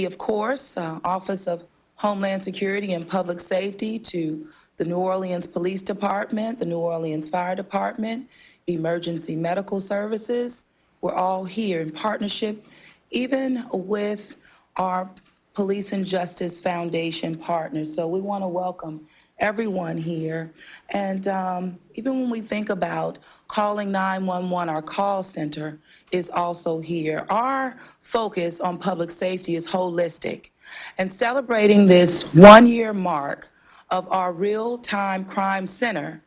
Of course, Office of Homeland Security and Public Safety, to the New Orleans Police Department, the New Orleans Fire Department, Emergency Medical Services. We're all here in partnership, even with our Police and Justice Foundation partners. So we want to welcome everyone here. And even when we think about calling 911, our call center is also here. Our focus on public safety is holistic. And celebrating this 1-year mark of our real-time crime center,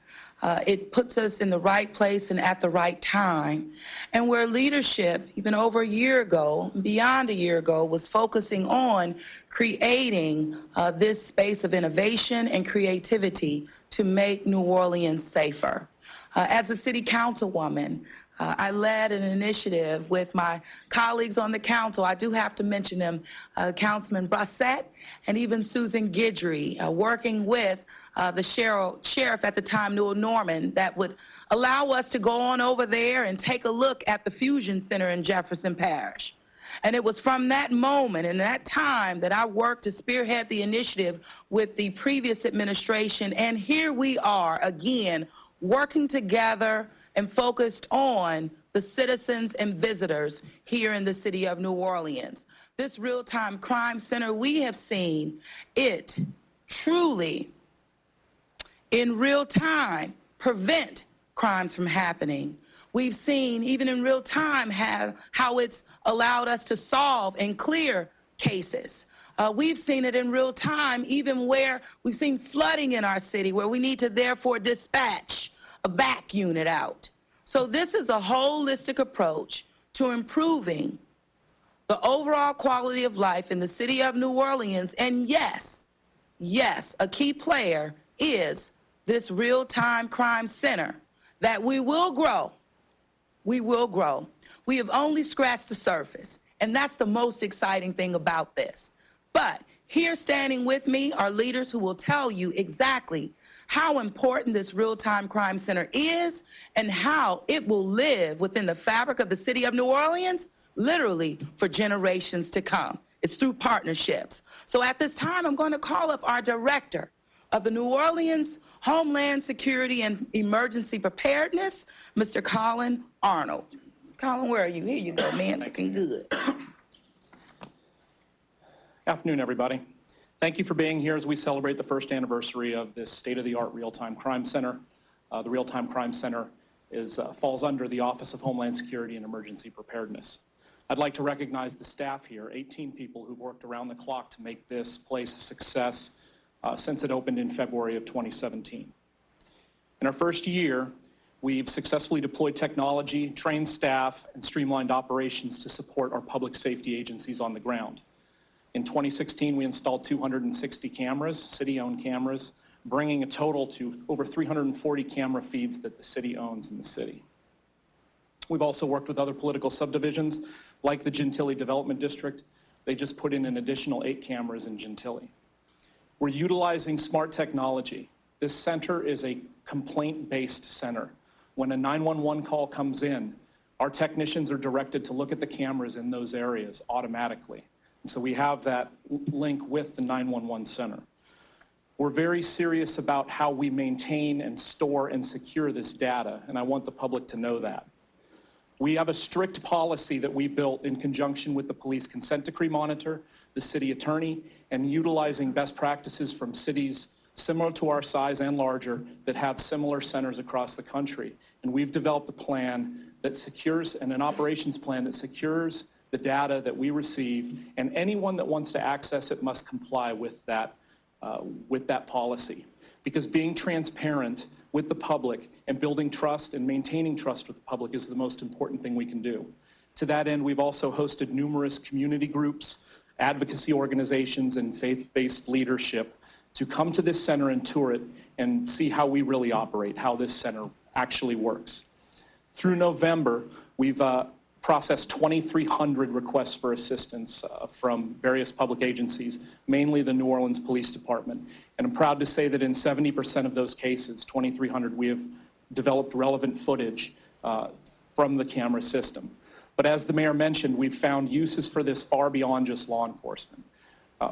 it puts us in the right place and at the right time. And where leadership, even over a year ago, beyond a year ago, was focusing on creating this space of innovation and creativity to make New Orleans safer. As a city councilwoman, I led an initiative with my colleagues on the council. I do have to mention them, Councilman Brissett and even Susan Guidry, working with the sheriff at the time, Newell Norman, that would allow us to go on over there and take a look at the Fusion Center in Jefferson Parish. And it was from that moment and that time that I worked to spearhead the initiative with the previous administration. And here we are again, working together and focused on the citizens and visitors here in the city of New Orleans. This real-time crime center, we have seen it truly in real time prevent crimes from happening. We've seen even in real time how it's allowed us to solve and clear cases. We've seen it in real time even where we've seen flooding in our city where we need to therefore dispatch a vac unit out. So this is a holistic approach to improving the overall quality of life in the city of New Orleans. And yes, a key player is this real-time crime center that we will grow. We will grow. We have only scratched the surface, and that's the most exciting thing about this. But here standing with me are leaders who will tell you exactly how important this real-time crime center is and how it will live within the fabric of the city of New Orleans, literally for generations to come. It's through partnerships. So at this time, I'm going to call up our director of the New Orleans Homeland Security and Emergency Preparedness, Mr. Collin Arnold. Collin, where are you? Here you go, man, looking good. Afternoon, everybody. Thank you for being here as we celebrate the first anniversary of this state-of-the-art real-time crime center. The real-time crime center falls under the Office of Homeland Security and Emergency Preparedness. I'd like to recognize the staff here, 18 people who've worked around the clock to make this place a success since it opened in February of 2017. In our first year, we've successfully deployed technology, trained staff, and streamlined operations to support our public safety agencies on the ground. In 2016, we installed 260 cameras, city-owned cameras, bringing a total to over 340 camera feeds that the city owns in the city. We've also worked with other political subdivisions, like the Gentilly Development District. They just put in an additional 8 cameras in Gentilly. We're utilizing smart technology. This center is a complaint-based center. When a 911 call comes in, our technicians are directed to look at the cameras in those areas automatically. And so we have that link with the 911 center. We're very serious about how we maintain and store and secure this data, and I want the public to know that. We have a strict policy that we built in conjunction with the police consent decree monitor, the city attorney, and utilizing best practices from cities similar to our size and larger that have similar centers across the country. And we've developed a plan that secures, and an operations plan that secures the data that we receive, and anyone that wants to access it must comply with that policy. Because being transparent with the public and building trust and maintaining trust with the public is the most important thing we can do. To that end, we've also hosted numerous community groups, advocacy organizations, and faith-based leadership to come to this center and tour it and see how we really operate, how this center actually works. Through November, we've processed 2,300 requests for assistance from various public agencies, mainly the New Orleans Police Department. And I'm proud to say that in 70% of those cases, 2,300, we have developed relevant footage from the camera system. But as the mayor mentioned, we've found uses for this far beyond just law enforcement.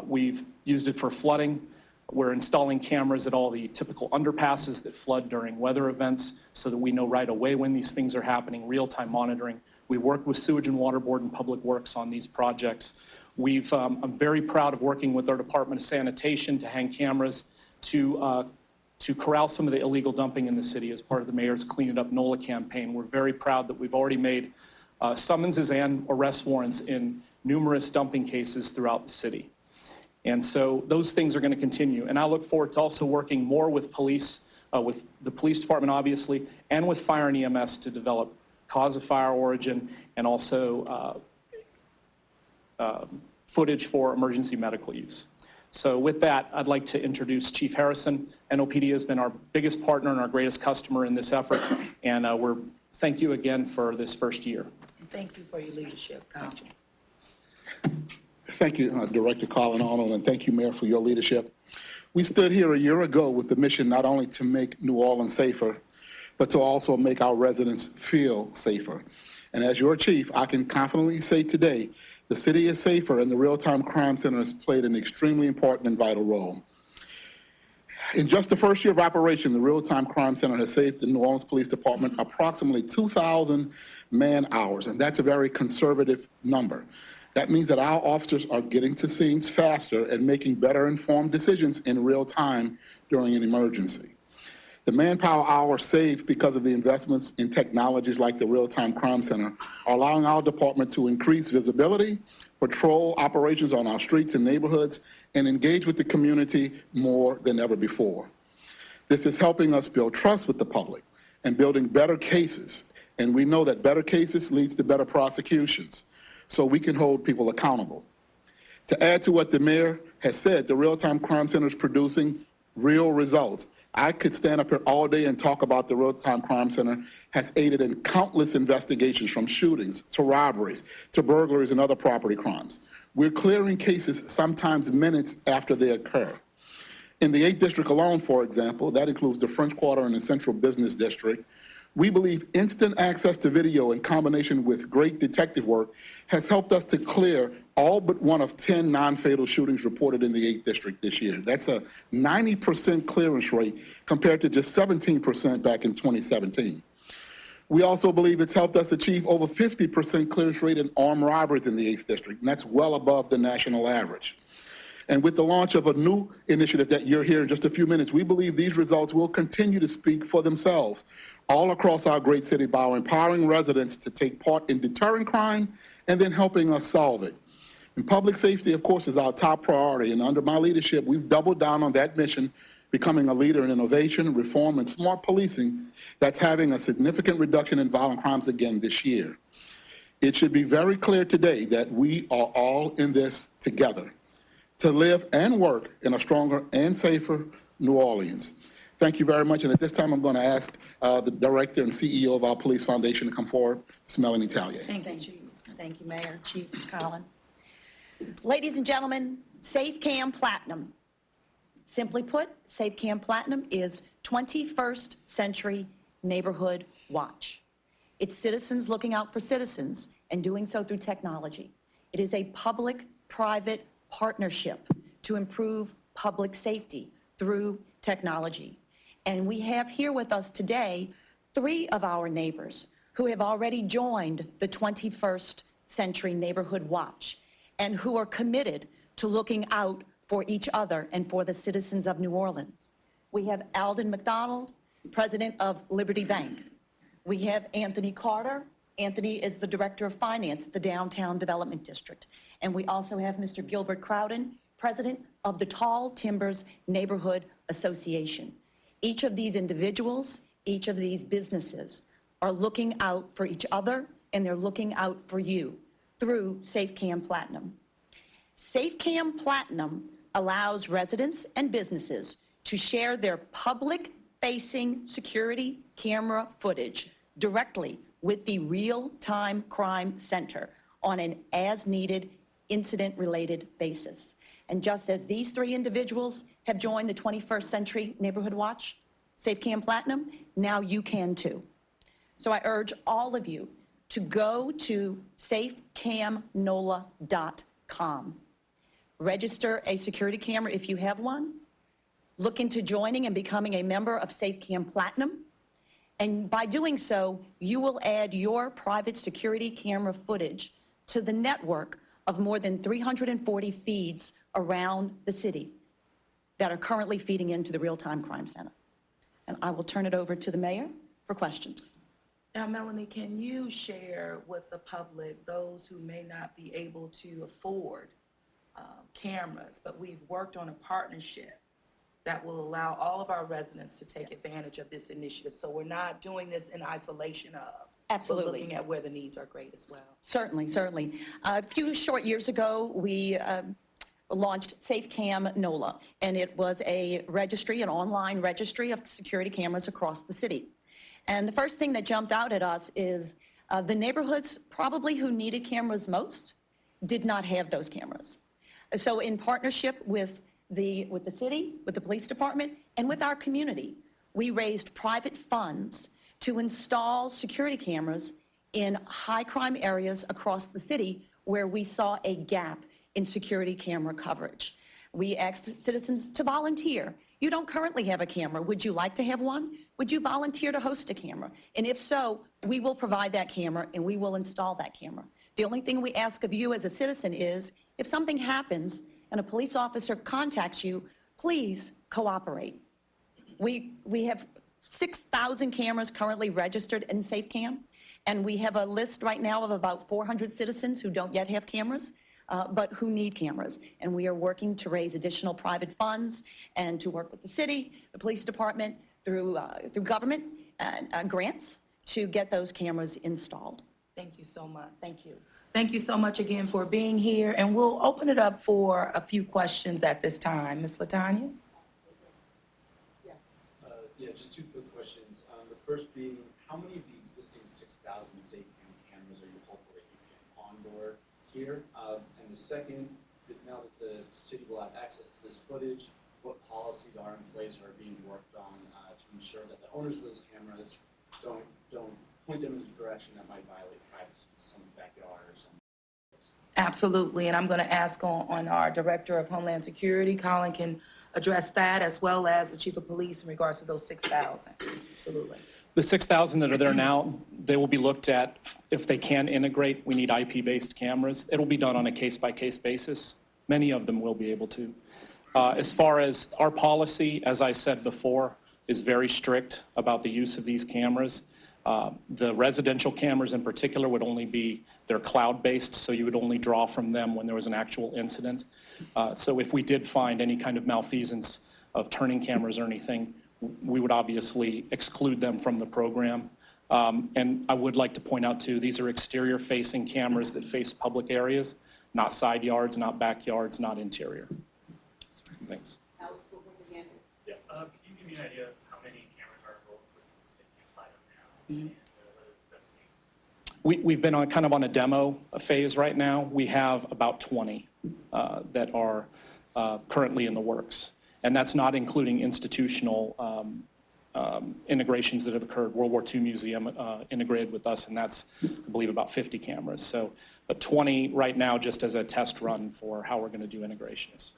We've used it for flooding. We're installing cameras at all the typical underpasses that flood during weather events so that we know right away when these things are happening, real-time monitoring. We work with Sewage and Water Board and Public Works on these projects. I'm very proud of working with our Department of Sanitation to hang cameras to corral some of the illegal dumping in the city as part of the mayor's Clean It Up NOLA campaign. We're very proud that we've already made summonses and arrest warrants in numerous dumping cases throughout the city. And so those things are going to continue. And I look forward to also working more with police, with the police department, obviously, and with fire and EMS to develop cause of fire origin and also footage for emergency medical use. So with that, I'd like to introduce Chief Harrison. NOPD has been our biggest partner and our greatest customer in this effort. And thank you again for this first year. Thank you for your leadership, Collin. Thank you, Director Collin, Arnold, and thank you, Mayor, for your leadership. We stood here a year ago with the mission not only to make New Orleans safer, but to also make our residents feel safer. And as your chief, I can confidently say today, the city is safer and the Real-Time Crime Center has played an extremely important and vital role. In just the first year of operation, the Real-Time Crime Center has saved the New Orleans Police Department approximately 2,000 man-hours, and that's a very conservative number. That means that our officers are getting to scenes faster and making better informed decisions in real time during an emergency. The manpower hours saved because of the investments in technologies like the Real-Time Crime Center are allowing our department to increase visibility, patrol operations on our streets and neighborhoods, and engage with the community more than ever before. This is helping us build trust with the public and building better cases. And we know that better cases leads to better prosecutions, so we can hold people accountable. To add to what the mayor has said, the Real-Time Crime Center is producing real results. I could stand up here all day and talk about the Real-Time Crime Center has aided in countless investigations, from shootings to robberies to burglaries and other property crimes. We're clearing cases sometimes minutes after they occur. In the 8th District alone, for example, that includes the French Quarter and the Central Business District, we believe instant access to video in combination with great detective work has helped us to clear all but one of 10 non-fatal shootings reported in the 8th District this year. That's a 90% clearance rate compared to just 17% back in 2017. We also believe it's helped us achieve over 50% clearance rate in armed robberies in the 8th District, and that's well above the national average. And with the launch of a new initiative that you're here in just a few minutes, we believe these results will continue to speak for themselves all across our great city by empowering residents to take part in deterring crime and then helping us solve it. And public safety, of course, is our top priority, and under my leadership, we've doubled down on that mission, becoming a leader in innovation, reform, and smart policing that's having a significant reduction in violent crimes again this year. It should be very clear today that we are all in this together to live and work in a stronger and safer New Orleans. Thank you very much. And at this time, I'm going to ask the director and CEO of our police foundation to come forward, Ms. Melanie Talia. Thank you, Chief. Thank you, Mayor, Chief Collin. Ladies and gentlemen, SafeCam Platinum. Simply put, SafeCam Platinum is 21st century neighborhood watch. It's citizens looking out for citizens and doing so through technology. It is a public-private partnership to improve public safety through technology. And we have here with us today 3 of our neighbors who have already joined the 21st Century Neighborhood Watch and who are committed to looking out for each other and for the citizens of New Orleans. We have Alden McDonald, president of Liberty Bank. We have Anthony Carter. Anthony is the director of finance at the Downtown Development District. And we also have Mr. Gilbert Crowden, president of the Tall Timbers Neighborhood Association. Each of these individuals, each of these businesses are looking out for each other, and they're looking out for you through SafeCam Platinum. SafeCam Platinum allows residents and businesses to share their public-facing security camera footage directly with the Real-Time Crime Center on an as-needed, incident-related basis. And just as these 3 individuals have joined the 21st Century Neighborhood Watch, SafeCam Platinum, now you can too. So I urge all of you to go to SafeCamNOLA.com. Register a security camera if you have one. Look into joining and becoming a member of SafeCam Platinum. And by doing so, you will add your private security camera footage to the network of more than 340 feeds around the city that are currently feeding into the Real-Time Crime Center. And I will turn it over to the mayor for questions. Now, Melanie, can you share with the public, those who may not be able to afford cameras, but we've worked on a partnership that will allow all of our residents to take advantage of this initiative. So we're not doing this in isolation of. Absolutely. We're looking at where the needs are great as well. Certainly, certainly. A few short years ago, we launched SafeCamNOLA, and it was a registry, an online registry of security cameras across the city. And the first thing that jumped out at us is the neighborhoods probably who needed cameras most did not have those cameras. So in partnership with the city, with the police department, and with our community, we raised private funds to install security cameras in high crime areas across the city where we saw a gap in security camera coverage. We asked citizens to volunteer. You don't currently have a camera. Would you like to have one? Would you volunteer to host a camera? And if so, we will provide that camera and we will install that camera. The only thing we ask of you as a citizen is, if something happens and a police officer contacts you, please cooperate. We have 6,000 cameras currently registered in SafeCam, and we have a list right now of about 400 citizens who don't yet have cameras, but who need cameras. And we are working to raise additional private funds and to work with the city, the police department, through government grants to get those cameras installed. Thank you so much. Thank you. Thank you so much again for being here, and we'll open it up for a few questions at this time. Ms. LaToya? Yeah, just two quick questions. The first being, how many of the existing 6,000 SafeCam cameras are you hopeful that you can onboard here? And the second is, now that the city will have access to this footage, what policies are in place or are being worked on to ensure that the owners of those cameras don't point them in a direction that might violate privacy, some backyard or something? Absolutely, and I'm going to ask on our Director of Homeland Security, Collin, can address that, as well as the Chief of Police in regards to those 6,000. Absolutely. The 6,000 that are there now, they will be looked at if they can integrate. We need IP-based cameras. It'll be done on a case-by-case basis. Many of them will be able to. As far as our policy, as I said before, is very strict about the use of these cameras. The residential cameras in particular would only be, they're cloud-based, so you would only draw from them when there was an actual incident. So if we did find any kind of malfeasance of turning cameras or anything, we would obviously exclude them from the program. And I would like to point out too, these are exterior-facing cameras that face public areas, not side yards, not backyards, not interior. Thanks. Alex, we'll bring it again. Yeah, can you give me an idea of how many cameras are involved with the SafeCam Platinum now? And whether that's We've been on kind of on a demo phase right now. We have about 20 that are currently in the works. And that's not including institutional integrations that have occurred. World War II Museum integrated with us, and that's, I believe, about 50 cameras. So, but 20 right now just as a test run for how we're going to do integrations.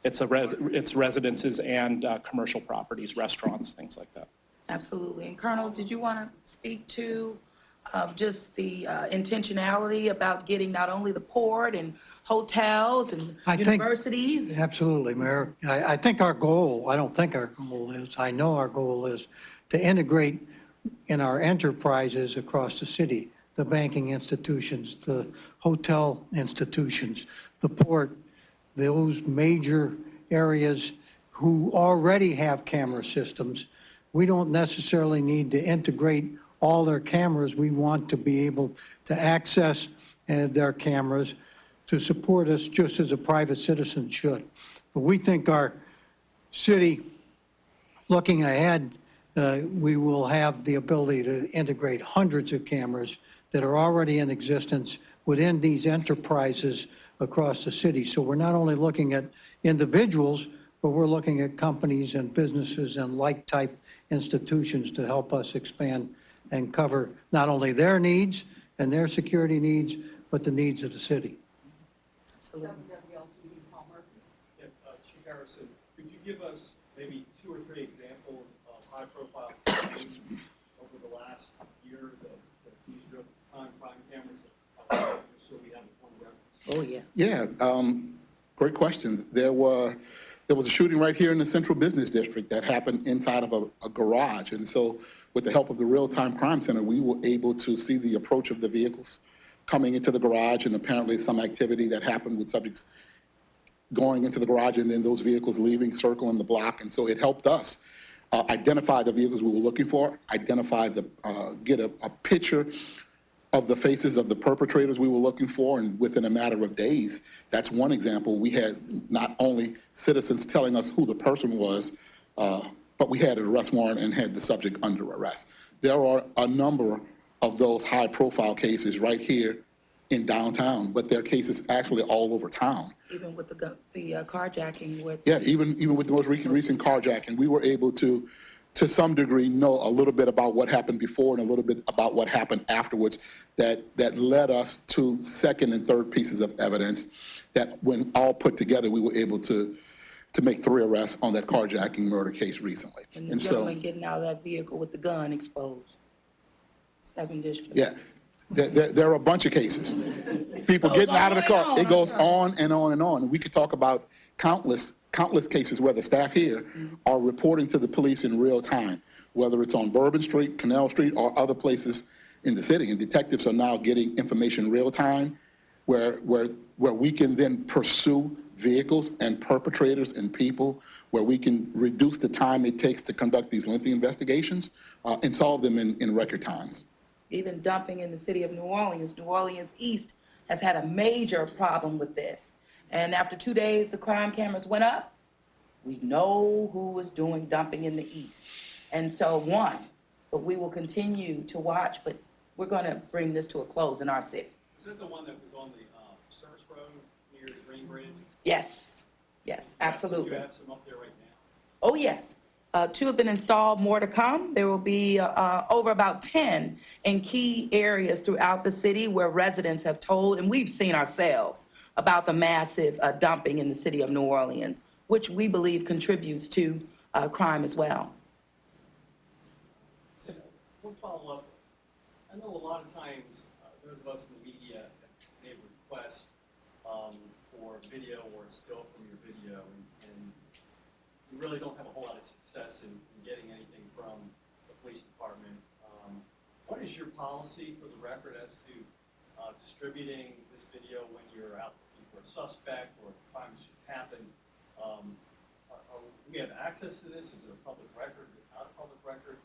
residences or? It's residences and commercial properties, restaurants, things like that. Absolutely. And Colonel, did you want to speak to just the intentionality about getting not only the port and hotels and universities? Absolutely, Mayor. I think our goal, I don't think our goal is, I know our goal is to integrate in our enterprises across the city, the banking institutions, the hotel institutions, the port, those major areas who already have camera systems. We don't necessarily need to integrate all their cameras. We want to be able to access their cameras to support us just as a private citizen should. But we think our city, looking ahead, we will have the ability to integrate hundreds of cameras that are already in existence within these enterprises across the city. So we're not only looking at individuals, but we're looking at companies and businesses and like-type institutions to help us expand and cover not only their needs and their security needs, but the needs of the city. Absolutely. Yeah, Chief Harrison, could you give us maybe 2 or 3 examples of high-profile crimes over the last year that these real-time crime cameras have, just so we have a point of reference? Oh, yeah. Yeah, great question. There was a shooting right here in the Central Business District that happened inside of a garage. And so with the help of the Real-Time Crime Center, we were able to see the approach of the vehicles coming into the garage, and apparently some activity that happened with subjects going into the garage and then those vehicles leaving, circling the block. And so it helped us identify the vehicles we were looking for, get a picture of the faces of the perpetrators we were looking for, and within a matter of days, that's one example. We had not only citizens telling us who the person was, but we had an arrest warrant and had the subject under arrest. There are a number of those high-profile cases right here in downtown, but there are cases actually all over town. Even with the carjacking with. Yeah, even with the most recent carjacking, we were able to some degree, know a little bit about what happened before and a little bit about what happened afterwards that led us to second and third pieces of evidence that when all put together, we were able to make 3 arrests on that carjacking murder case recently. And the gentleman getting out of that vehicle with the gun exposed. 7 districts. Yeah, there are a bunch of cases. People Goes getting out of the on car. and on. It goes on and on and on. And we could talk about countless cases where the staff here are reporting to the police in real time, whether it's on Bourbon Street, Canal Street, or other places in the city. And detectives are now getting information real time where we can then pursue vehicles and perpetrators and people, where we can reduce the time it takes to conduct these lengthy investigations and solve them in record times. Even dumping in the city of New Orleans East has had a major problem with this. And after 2 days, the crime cameras went up. We know who was doing dumping in the East. And so but we will continue to watch, but we're gonna bring this to a close in our city. Is that the one that was on the service road near the Green Bridge? Yes, So absolutely. you have some up there right now? Oh, yes. 2 have been installed, more to come. There will be over about 10 in key areas throughout the city where residents have told, and we've seen ourselves, about the massive dumping in the city of New Orleans, which we believe contributes to crime as well. So, one follow-up. I know a lot of times, those of us in the media have made requests for video or a still from your video, and you really don't have a whole lot of success in getting anything from the police department. What is your policy, for the record, as to distributing this video when you're out looking for a suspect or if crimes just happen? Do we have access to this? Is it a public record? Is it not a public record?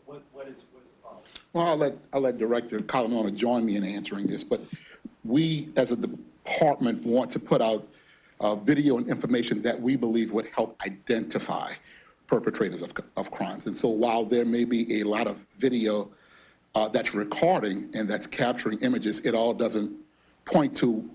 What is the policy? Well, I'll let Director Collin join me in answering this, but we as a department want to put out video and information that we believe would help identify perpetrators of crimes. And so while there may be a lot of video that's recording and that's capturing images, it all doesn't point to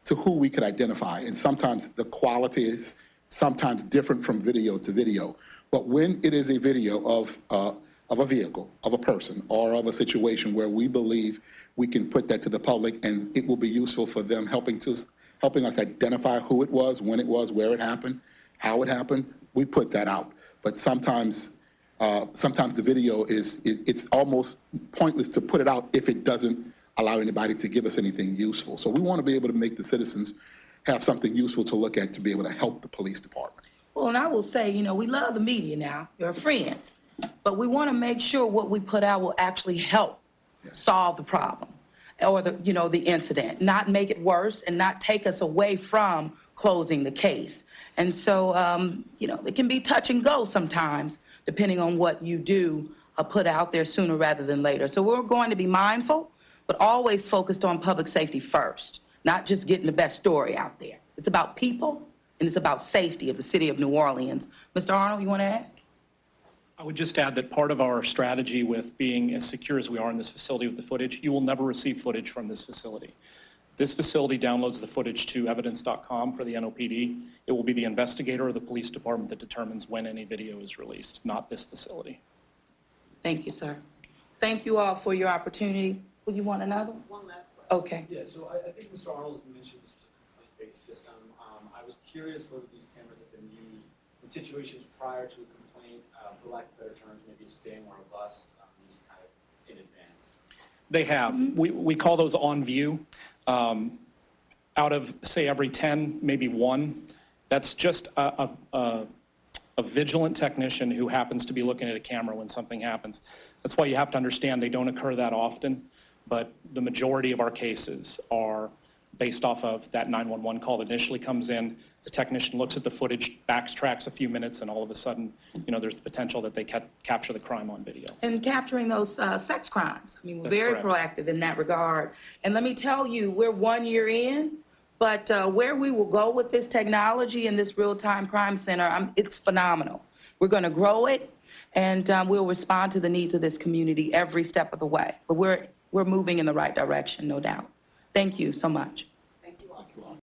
who we could identify. And sometimes the quality is sometimes different from video to video. But when it is a video of a vehicle, of a person, or of a situation where we believe we can put that to the public and it will be useful for them helping us identify who it was, when it was, where it happened, how it happened, we put that out. But sometimes the video it's almost pointless to put it out if it doesn't allow anybody to give us anything useful. So we want to be able to make the citizens have something useful to look at to be able to help the police department. Well, and I will say, we love the media now, they're friends, but we want to make sure what we put out will actually help solve the problem or the incident, not make it worse and not take us away from closing the case. And so, it can be touch and go sometimes, depending on what you do put out there sooner rather than later. So we're going to be mindful, but always focused on public safety first, not just getting the best story out there. It's about people, and it's about safety of the city of New Orleans. Mr. Arnold, you want to add? I would just add that part of our strategy with being as secure as we are in this facility with the footage, you will never receive footage from this facility. This facility downloads the footage to evidence.com for the NOPD. It will be the investigator or the police department that determines when any video is released, not this facility. Thank you, sir. Thank you all for your opportunity. Will you want another? One last question. Okay. Yeah, so I think Mr. Arnold mentioned this was a complaint-based system. I was curious whether these cameras have been used in situations prior to a complaint, for lack of better terms, maybe a sting or a bust, used kind of in advance. They have. We call those on view. Out of, say, every 10, maybe one, that's just a vigilant technician who happens to be looking at a camera when something happens. That's why you have to understand they don't occur that often, but the majority of our cases are based off of that 911 call that initially comes in. The technician looks at the footage, backtracks a few minutes, and all of a sudden, there's the potential that they capture the crime on video. And capturing those sex crimes. I mean, we're That's very correct. proactive in that regard. And let me tell you, we're 1 year in, but where we will go with this technology in this real-time crime center, it's phenomenal. We're going to grow it, and we'll respond to the needs of this community every step of the way. But we're moving in the right direction, no doubt. Thank you so much. Thank you all.